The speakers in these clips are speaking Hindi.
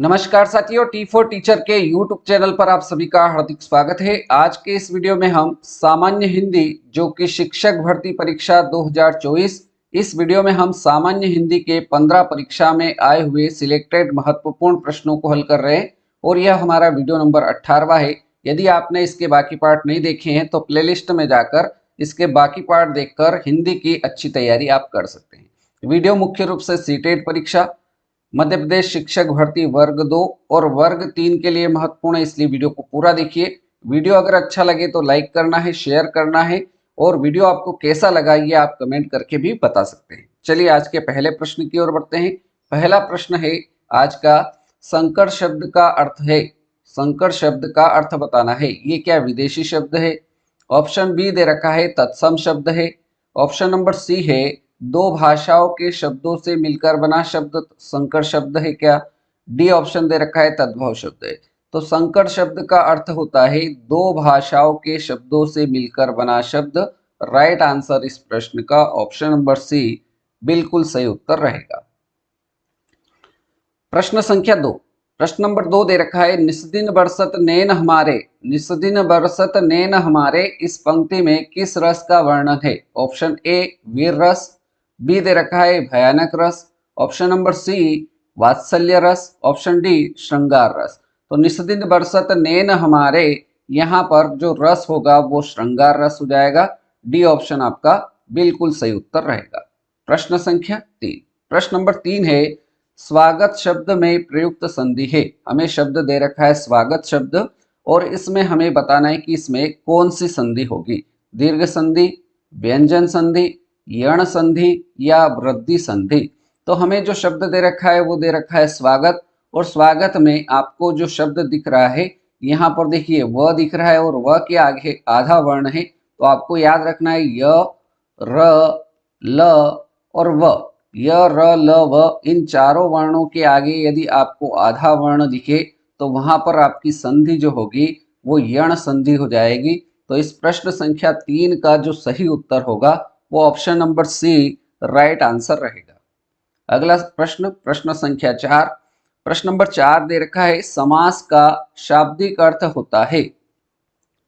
नमस्कार साथियों, T4 टीचर के YouTube चैनल पर आप सभी का हार्दिक स्वागत है। आज के इस वीडियो में हम सामान्य हिंदी जो कि शिक्षक भर्ती परीक्षा 2024, इस वीडियो में हम सामान्य हिंदी के 15 परीक्षा में आए हुए सिलेक्टेड महत्वपूर्ण प्रश्नों को हल कर रहे हैं और यह हमारा वीडियो नंबर 18वां है। यदि आपने इसके बाकी पार्ट नहीं देखे हैं तो प्लेलिस्ट में जाकर इसके बाकी पार्ट देखकर हिंदी की अच्छी तैयारी आप कर सकते हैं। वीडियो मुख्य रूप से सीटेट परीक्षा, मध्य प्रदेश शिक्षक भर्ती वर्ग 2 और वर्ग 3 के लिए महत्वपूर्ण है, इसलिए वीडियो को पूरा देखिए। वीडियो अगर अच्छा लगे तो लाइक करना है, शेयर करना है और वीडियो आपको कैसा लगा ये आप कमेंट करके भी बता सकते हैं। चलिए आज के पहले प्रश्न की ओर बढ़ते हैं। पहला प्रश्न है आज का, संकर शब्द का अर्थ है। संकर शब्द का अर्थ बताना है। ये क्या विदेशी शब्द है? ऑप्शन बी दे रखा है तत्सम शब्द है। ऑप्शन नंबर सी है दो भाषाओं के शब्दों से मिलकर बना शब्द संकर शब्द है क्या? डी ऑप्शन दे रखा है तद्भव शब्द है। तो संकर शब्द का अर्थ होता है दो भाषाओं के शब्दों से मिलकर बना शब्द। राइट आंसर इस प्रश्न का ऑप्शन नंबर सी बिल्कुल सही उत्तर रहेगा। प्रश्न संख्या 2। प्रश्न नंबर 2 दे रखा है निस्दिन बरसत नैन हमारे। निस्दिन बरसत नैन हमारे इस पंक्ति में किस रस का वर्णन है? ऑप्शन ए वीर रस, बी दे रखा है भयानक रस, ऑप्शन नंबर सी वात्सल्य रस, ऑप्शन डी श्रृंगार रस। तो निस्दिन बरसत नैन हमारे, यहाँ पर जो रस होगा वो श्रृंगार रस हो जाएगा। डी ऑप्शन आपका बिल्कुल सही उत्तर रहेगा। प्रश्न संख्या 3। प्रश्न नंबर 3 है स्वागत शब्द में प्रयुक्त संधि है। हमें शब्द दे रखा है स्वागत शब्द और इसमें हमें बताना है कि इसमें कौन सी संधि होगी। दीर्घ संधि, व्यंजन संधि, यण संधि या वृद्धि संधि। तो हमें जो शब्द दे रखा है वो दे रखा है स्वागत, और स्वागत में आपको जो शब्द दिख रहा है यहाँ पर देखिए व दिख रहा है और व के आगे आधा वर्ण है। तो आपको याद रखना है य, र, ल और व। य, र, ल, व इन चारों वर्णों के आगे यदि आपको आधा वर्ण दिखे तो वहां पर आपकी संधि जो होगी वो यण संधि हो जाएगी। तो इस प्रश्न संख्या 3 का जो सही उत्तर होगा वो option number C right answer रहेगा। अगला प्रश्न, प्रश्न संख्या 4। प्रश्न नंबर 4 दे रखा है समास का शाब्दिक अर्थ होता है।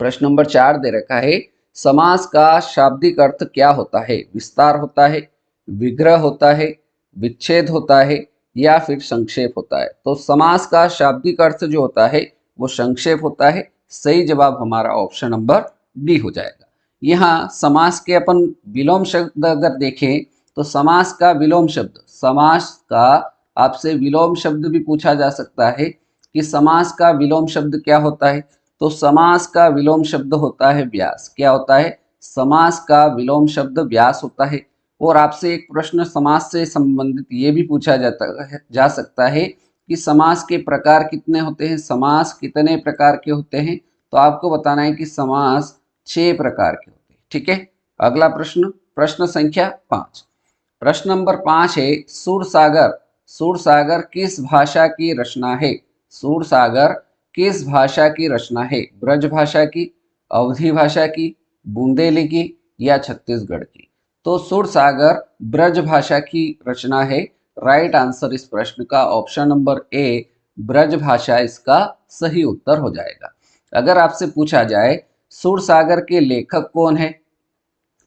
प्रश्न नंबर 4 दे रखा है समास का शाब्दिक अर्थ क्या होता है? विस्तार होता है, विग्रह होता है, विच्छेद होता है या फिर संक्षेप होता है? तो समास का शाब्दिक अर्थ जो होता है वो संक्षेप होता है। सही जवाब हमारा ऑप्शन नंबर डी हो जाएगा। यहाँ समास के अपन विलोम शब्द अगर देखें तो समास का विलोम शब्द, समास का आपसे विलोम शब्द भी पूछा जा सकता है कि समास का विलोम शब्द क्या होता है। तो समास का विलोम शब्द होता है व्यास। क्या होता है? समास का विलोम शब्द व्यास होता है। और आपसे एक प्रश्न समास से संबंधित ये भी पूछा जा सकता है कि समास के प्रकार कितने होते हैं, समास कितने प्रकार के होते हैं? तो आपको बताना है कि समास 6 प्रकार के होते हैं। ठीक है। अगला प्रश्न, प्रश्न संख्या 5। प्रश्न नंबर 5 है सूरसागर। सूरसागर किस भाषा की रचना है? सूरसागर किस भाषा की रचना है? ब्रज भाषा की, अवधी भाषा की, बुंदेली या छत्तीसगढ़ की? तो सूरसागर ब्रज भाषा की रचना है। राइट आंसर इस प्रश्न का ऑप्शन नंबर ए ब्रज भाषा इसका सही उत्तर हो जाएगा। अगर आपसे पूछा जाए सूरसागर के लेखक कौन है,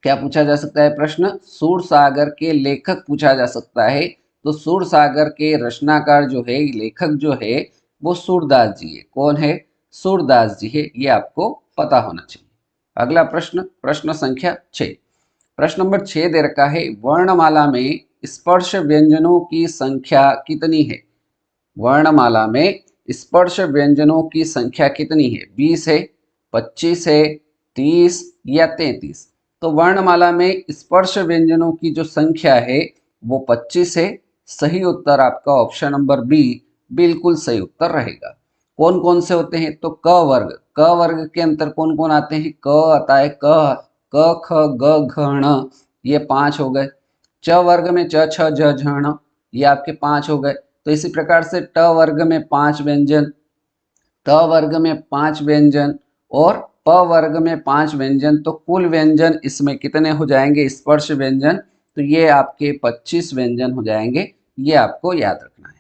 क्या पूछा जा सकता है प्रश्न? सूरसागर के लेखक पूछा जा सकता है। तो सूरसागर के रचनाकार जो है, लेखक जो है वो सूरदास जी है। कौन है? सूरदास जी है। ये आपको पता होना चाहिए। अगला प्रश्न, प्रश्न संख्या 6। प्रश्न नंबर 6 दे रखा है वर्णमाला में स्पर्श व्यंजनों की संख्या कितनी है? वर्णमाला में स्पर्श व्यंजनों की संख्या कितनी है? 20 है, 25 है, 30 या 33? तो वर्णमाला में स्पर्श व्यंजनों की जो संख्या है वो 25 है। सही उत्तर आपका ऑप्शन नंबर बी बिल्कुल सही उत्तर रहेगा। कौन कौन से होते हैं? तो क वर्ग, क वर्ग के अंतर कौन कौन आते हैं? क आता है, क ख ग घ ण, ये 5 हो गए। च वर्ग में च छ ज झ ण, ये आपके 5 हो गए। तो इसी प्रकार से ट वर्ग में 5 व्यंजन, त वर्ग में 5 व्यंजन और प वर्ग में 5 व्यंजन। तो कुल व्यंजन इसमें कितने हो जाएंगे स्पर्श व्यंजन? तो ये आपके 25 व्यंजन हो जाएंगे। ये आपको याद रखना है।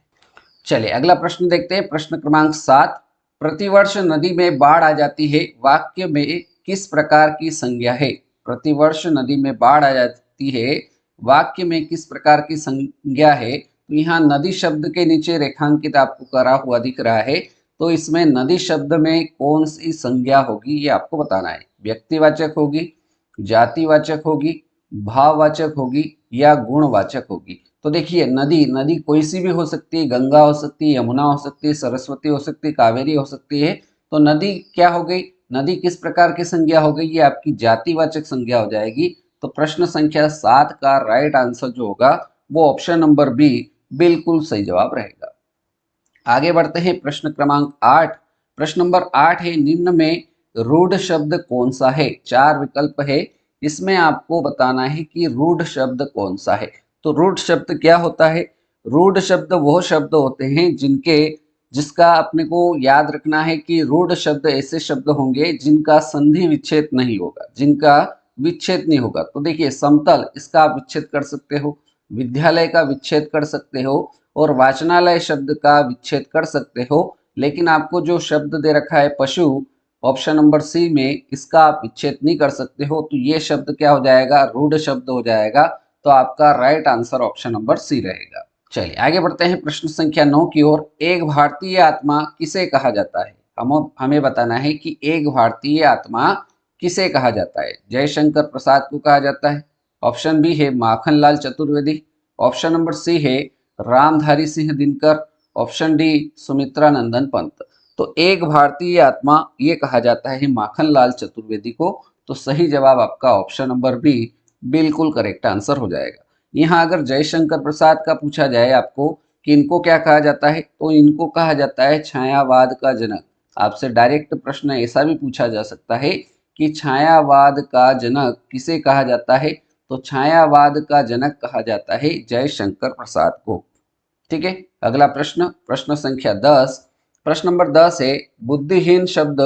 चलिए अगला प्रश्न देखते हैं। प्रश्न क्रमांक 7, प्रतिवर्ष नदी में बाढ़ आ जाती है, वाक्य में किस प्रकार की संज्ञा है? प्रतिवर्ष नदी में बाढ़ आ जाती है, वाक्य में किस प्रकार की संज्ञा है? तो यहाँ नदी शब्द के नीचे रेखांकित आपको करा हुआ दिख रहा है, तो इसमें नदी शब्द में कौन सी संज्ञा होगी ये आपको बताना है। व्यक्तिवाचक होगी, जातिवाचक होगी, भाववाचक होगी या गुणवाचक होगी? तो देखिए नदी नदी कोई सी भी हो सकती है, गंगा हो सकती है, यमुना हो सकती है, सरस्वती हो सकती है, कावेरी हो सकती है। तो नदी क्या हो गई? नदी किस प्रकार की संज्ञा हो गई? ये आपकी जातिवाचक संज्ञा हो जाएगी। तो प्रश्न संख्या 7 का राइट आंसर जो होगा वो ऑप्शन नंबर बी बिल्कुल सही जवाब रहेगा। आगे बढ़ते हैं। प्रश्न क्रमांक 8, प्रश्न नंबर 8 है, निम्न में रूढ़ शब्द कौन सा है? 4 विकल्प है, इसमें आपको बताना है कि रूढ़ शब्द कौन सा है। तो रूढ़ शब्द क्या होता है? रूढ़ शब्द वो शब्द होते हैं जिसका अपने को याद रखना है कि रूढ़ शब्द ऐसे शब्द होंगे जिनका संधि विच्छेद नहीं होगा, जिनका विच्छेद नहीं होगा। तो देखिए समतल, इसका आप विच्छेद कर सकते हो, विद्यालय का विच्छेद कर सकते हो और वाचनालय शब्द का विच्छेद कर सकते हो। लेकिन आपको जो शब्द दे रखा है पशु, ऑप्शन नंबर सी में, इसका आप विच्छेद नहीं कर सकते हो। तो ये शब्द क्या हो जाएगा? रूढ़ शब्द हो जाएगा। तो आपका right answer option number C रहेगा। चलिए आगे बढ़ते हैं प्रश्न संख्या 9 की ओर। एक भारतीय आत्मा किसे कहा जाता है? हमें बताना है कि एक भारतीय आत्मा किसे कहा जाता है? जयशंकर प्रसाद को कहा जाता है, ऑप्शन बी है Makhanlal Chaturvedi, option number C है रामधारी सिंह दिनकर, ऑप्शन डी सुमित्रा नंदन पंत। तो एक भारतीय आत्मा ये कहा जाता है माखनलाल चतुर्वेदी को। तो सही जवाब आपका ऑप्शन नंबर बी बिल्कुल करेक्ट आंसर हो जाएगा। यहाँ अगर जयशंकर प्रसाद का पूछा जाए आपको कि इनको क्या कहा जाता है, तो इनको कहा जाता है छायावाद का जनक। आपसे डायरेक्ट प्रश्न ऐसा भी पूछा जा सकता है कि छायावाद का जनक किसे कहा जाता है? तो छायावाद का जनक कहा जाता है जयशंकर प्रसाद को। ठीक है, अगला प्रश्न, प्रश्न संख्या 10, प्रश्न नंबर 10 है, बुद्धिहीन शब्द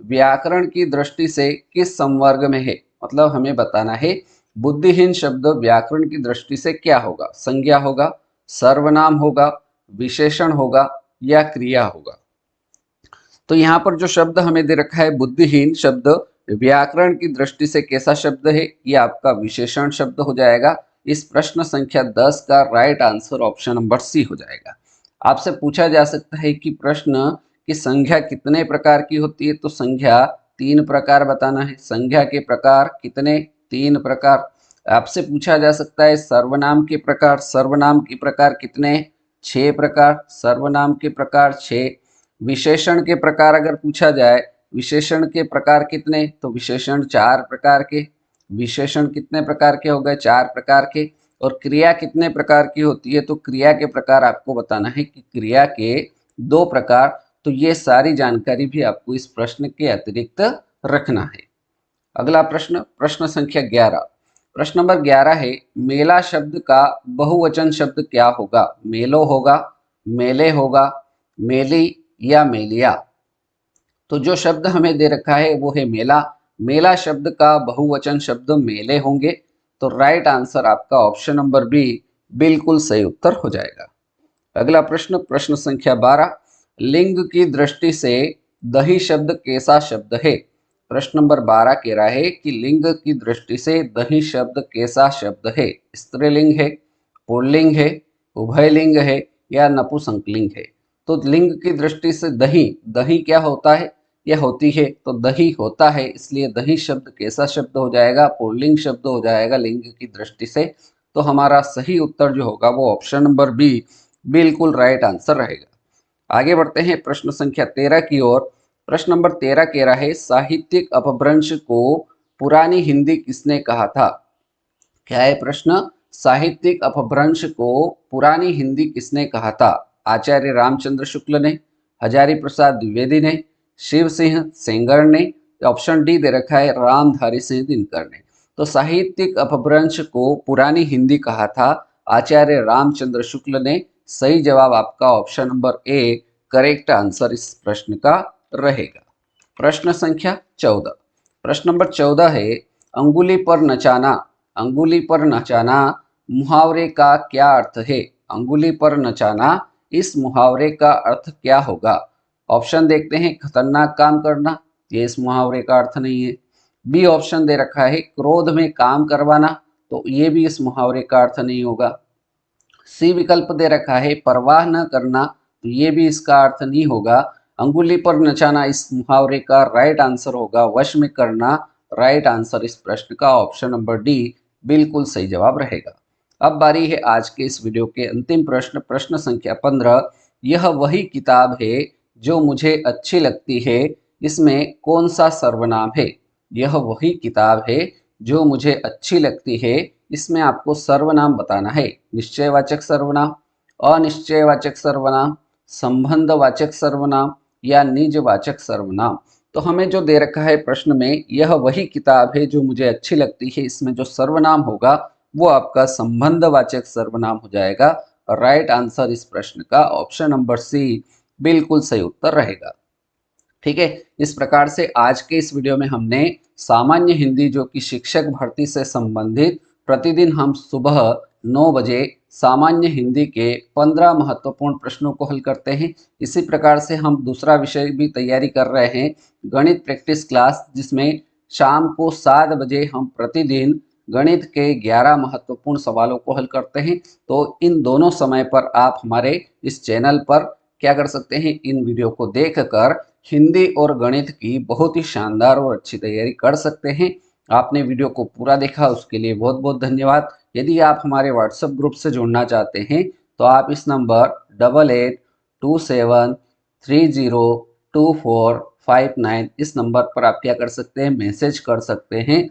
व्याकरण की दृष्टि से किस संवर्ग में है? मतलब हमें बताना है बुद्धिहीन शब्द व्याकरण की दृष्टि से क्या होगा? संज्ञा होगा, सर्वनाम होगा, विशेषण होगा या क्रिया होगा? तो यहाँ पर जो शब्द हमें दे रखा है बुद्धिहीन शब्द व्याकरण की दृष्टि से कैसा शब्द है? ये आपका विशेषण शब्द हो जाएगा। इस प्रश्न संख्या 10 का right answer option number C हो जाएगा। आपसे पूछा जा सकता है कि प्रश्न की संख्या कितने प्रकार की होती है? तो संख्या 3 प्रकार बताना है। संख्या के प्रकार कितने? 3 प्रकार। आपसे पूछा जा सकता है सर्वनाम के प्रकार, सर्वनाम के प्रकार कितने? 6 प्रकार, सर्वनाम के प्रकार 6। विशेषण के प्रकार अगर पूछा जाए, विशेषण के प्रकार कितने? तो विशेषण 4 प्रकार के। विशेषण कितने प्रकार के हो गए? 4 प्रकार के। और क्रिया कितने प्रकार की होती है? तो क्रिया के प्रकार आपको बताना है कि क्रिया के 2 प्रकार। तो ये सारी जानकारी भी आपको इस प्रश्न के अतिरिक्त रखना है। अगला प्रश्न, प्रश्न संख्या 11, प्रश्न नंबर 11 है, मेला शब्द का बहुवचन शब्द क्या होगा? मेलो होगा, मेले होगा, मेली या मेलिया? तो जो शब्द हमें दे रखा है वो है मेला। मेला शब्द का बहुवचन शब्द मेले होंगे। तो राइट आंसर आपका ऑप्शन नंबर बी बिल्कुल सही उत्तर हो जाएगा। अगला प्रश्न, प्रश्न संख्या 12, लिंग की दृष्टि से दही शब्द कैसा शब्द है? प्रश्न नंबर 12 कह रहा है कि लिंग की दृष्टि से दही शब्द कैसा शब्द है? स्त्रीलिंग है, पुल्लिंग है, उभयलिंग है या नपुंसकलिंग है? तो लिंग की दृष्टि से दही, दही क्या होता है? यह होती है, तो दही होता है, इसलिए दही शब्द कैसा शब्द हो जाएगा? पुल्लिंग शब्द हो जाएगा लिंग की दृष्टि से। तो हमारा सही उत्तर जो होगा वो ऑप्शन नंबर बी बिल्कुल राइट आंसर रहेगा। आगे बढ़ते हैं प्रश्न संख्या 13 की ओर। प्रश्न नंबर 13 कह रहा है, साहित्यिक अपभ्रंश को पुरानी हिंदी किसने कहा था? क्या है प्रश्न? साहित्यिक अपभ्रंश को पुरानी हिंदी किसने कहा था? आचार्य रामचंद्र शुक्ल ने, हजारी प्रसाद द्विवेदी ने, शिव सिंह सेंगर ने, ऑप्शन डी दे रखा है रामधारी सिंह दिनकर ने। तो साहित्यिक अपभ्रंश को पुरानी हिंदी कहा था आचार्य रामचंद्र शुक्ल ने। सही जवाब आपका option number A correct answer इस प्रश्न का रहेगा। प्रश्न संख्या 14, प्रश्न नंबर 14 है, अंगुली पर नचाना, अंगुली पर नचाना मुहावरे का क्या अर्थ है? अंगुली पर नचाना इस मुहावरे का अर्थ क्या होगा? ऑप्शन देखते हैं, खतरनाक काम करना, ये इस मुहावरे का अर्थ नहीं है। बी ऑप्शन दे रखा है क्रोध में काम करवाना, तो ये भी इस मुहावरे का अर्थ नहीं होगा। सी विकल्प दे रखा है परवाह न करना, तो ये भी इसका अर्थ नहीं होगा। अंगुली पर नचाना इस मुहावरे का राइट आंसर होगा। वश में करना राइट आंसर इस प्रश्न का ऑप्शन नंबर डी बिल्कुल सही जवाब रहेगा। अब बारी है आज के इस वीडियो के अंतिम प्रश्न, प्रश्न संख्या 15। यह वही किताब है जो मुझे अच्छी लगती है, इसमें कौन सा सर्वनाम है? यह वही किताब है जो मुझे अच्छी लगती है, इसमें आपको सर्वनाम बताना है। निश्चयवाचक सर्वनाम, अनिश्चयवाचक सर्वनाम, संबंधवाचक सर्वनाम या निजवाचक सर्वनाम। तो हमें जो दे रखा है प्रश्न में, यह वही किताब है जो मुझे अच्छी लगती है, इसमें जो सर्वनाम होगा वो आपका संबंधवाचक सर्वनाम हो जाएगा। राइट आंसर इस प्रश्न का ऑप्शन नंबर सी बिल्कुल सही उत्तर रहेगा। ठीक है, इस प्रकार से आज के इस वीडियो में हमने सामान्य हिंदी जो कि शिक्षक भर्ती से संबंधित प्रतिदिन हम सुबह 9 बजे सामान्य हिंदी के 15 महत्वपूर्ण प्रश्नों को हल करते हैं। इसी प्रकार से हम दूसरा विषय भी तैयारी कर रहे हैं, गणित प्रैक्टिस क्लास, जिसमें शाम को 7 बजे हम प्रतिदिन गणित के 11 महत्वपूर्ण सवालों को हल करते हैं। तो इन दोनों समय पर आप हमारे इस चैनल पर क्या कर सकते हैं, इन वीडियो को देखकर हिंदी और गणित की बहुत ही शानदार और अच्छी तैयारी कर सकते हैं। आपने वीडियो को पूरा देखा उसके लिए बहुत बहुत धन्यवाद। यदि आप हमारे व्हाट्सएप ग्रुप से जुड़ना चाहते हैं तो आप इस नंबर 8827302459 इस नंबर पर आप क्या कर सकते हैं, मैसेज कर सकते हैं।